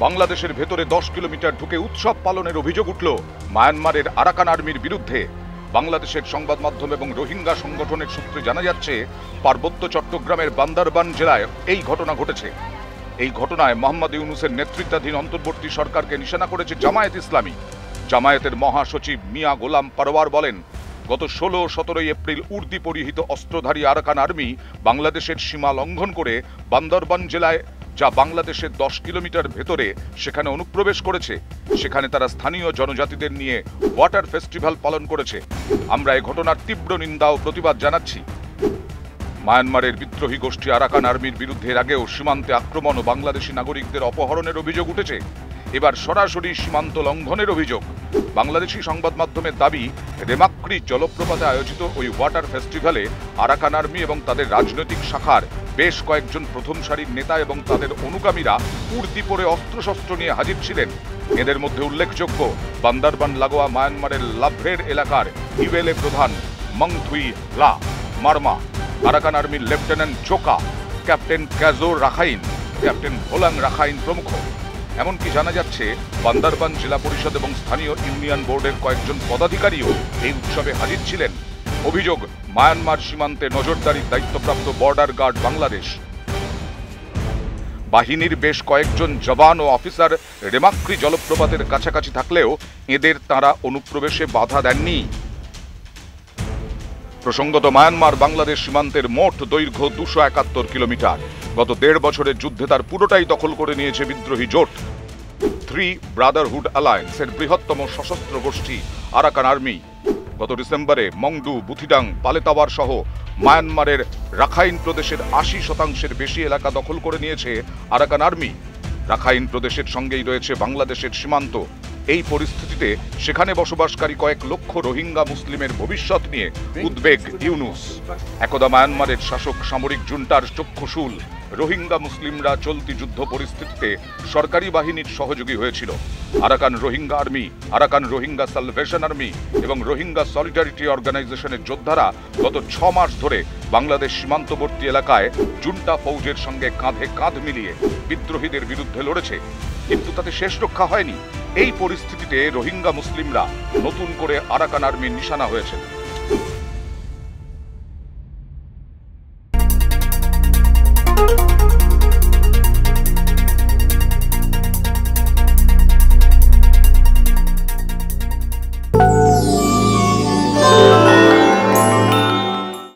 বাংলাদেশের ভেতরে 10 কিলোমিটার ঢুকে উৎসব পালনের অভিযোগ উঠল মায়ানমারের আরাকান আর্মির বিরুদ্ধে। বাংলাদেশের সংবাদ মাধ্যম এবং রোহিঙ্গা সংগঠনের সূত্রে জানা যাচ্ছে, পার্বত্য চট্টগ্রামের বান্দরবান জেলায় এই ঘটনা ঘটেছে। এই ঘটনায় মোহাম্মদ ইউনূসের নেতৃত্বাধীন অন্তর্বর্তী সরকারকে নিশানা করেছে জামায়াত ইসলামী। জামায়াতের মহাসচিব মিয়া গোলাম পারওয়ার বলেন, গত 16-17 এপ্রিল উর্দি পরিহিত অস্ত্রধারী আরাকান আর্মি বাংলাদেশের সীমা লঙ্ঘন করে বান্দরবান জেলায়, যা বাংলাদেশের 10 কিলোমিটার ভেতরে, সেখানে অনুপ্রবেশ করেছে। সেখানে তারা স্থানীয় জনজাতিদের নিয়ে ওয়াটার ফেস্টিভ্যাল পালন করেছে। আমরা এই ঘটনার তীব্র নিন্দা ও প্রতিবাদ জানাচ্ছি। মায়ানমারের বিদ্রোহী গোষ্ঠী আরাকান আর্মির বিরুদ্ধে এর আগেও সীমান্তে আক্রমণ ও বাংলাদেশি নাগরিকদের অপহরণের অভিযোগ উঠেছে। এবার সরাসরি সীমান্ত লঙ্ঘনের অভিযোগ। বাংলাদেশি সংবাদ মাধ্যমের দাবি, রেমাক্রি জলপ্রপাতে আয়োজিত ওই ওয়াটার ফেস্টিভ্যালে আরাকান আর্মি এবং তাদের রাজনৈতিক শাখার বেশ কয়েকজন প্রথম সারির নেতা এবং তাদের অনুগামীরা উর্দি পরে অস্ত্রশস্ত্র নিয়ে হাজির ছিলেন। এদের মধ্যে উল্লেখযোগ্য বান্দরবান লাগোয়া মায়ানমারের লাভ্রের এলাকার ইওয়েলে প্রধান মংথুই লা মারমা, আরাকান আর্মির লেফটেন্যান্ট চোকা, ক্যাপ্টেন ক্যাজোর রাখাইন, ক্যাপ্টেন ভোলাং রাখাইন প্রমুখ। এমনকি জানা যাচ্ছে বান্দরবান জেলা পরিষদ এবং স্থানীয় ইউনিয়ন বোর্ডের কয়েকজন পদাধিকারীও এই উৎসবে হাজির ছিলেন। অভিযোগ, মায়ানমার সীমান্তে নজরদারির দায়িত্বপ্রাপ্ত বর্ডার গার্ড বাংলাদেশ বাহিনীর বেশ কয়েকজন জওয়ান ও অফিসার রেমাক্রি জলপ্রপাতের কাছাকাছি থাকলেও এদের তারা অনুপ্রবেশে বাধা দেননি। প্রসঙ্গত, মায়ানমার বাংলাদেশ সীমান্তের মোট দৈর্ঘ্য 271 কিলোমিটার। গত 1.5 বছরের যুদ্ধে তার পুরোটাই দখল করে নিয়েছে বিদ্রোহী জোট। থ্রি ব্রাদারহুড অ্যালায়েন্সের বৃহত্তম সশস্ত্র গোষ্ঠী আরাকান আর্মি গত ডিসেম্বরে মংডু, বুথিডাং, পালেতাওয়ার সহ মায়ানমারের রাখাইন প্রদেশের 80% বেশি এলাকা দখল করে নিয়েছে আরাকান আর্মি। রাখাইন প্রদেশের সঙ্গেই রয়েছে বাংলাদেশের সীমান্ত। এই পরিস্থিতিতে সেখানে বসবাসকারী কয়েক লক্ষ রোহিঙ্গা মুসলিমের ভবিষ্যৎ নিয়ে উদ্বেগ ইউনূস। একদা মায়ানমারের শাসক সামরিক জুন্টার চক্ষুশূল রোহিঙ্গা মুসলিমরা চলতি যুদ্ধ পরিস্থিতিতে সরকারি বাহিনীর সহযোগী হয়েছিল। Arakan Rohingya army, Arakan Rohingya salvation army এবং রোহিঙ্গা সলিডারিটি অর্গানাইজেশনের যোদ্ধারা গত 6 মাস ধরে বাংলাদেশ সীমান্তবর্তী এলাকায় জুন্টা ফৌজের সঙ্গে কাঁধে কাঁধ মিলিয়ে বিদ্রোহীদের বিরুদ্ধে লড়েছে, কিন্তু তাতে শেষ রক্ষা হয়নি। এই পরিস্থিতিতে রোহিঙ্গা মুসলিমরা নতুন করে আরাকান আর্মির নিশানা হয়েছে।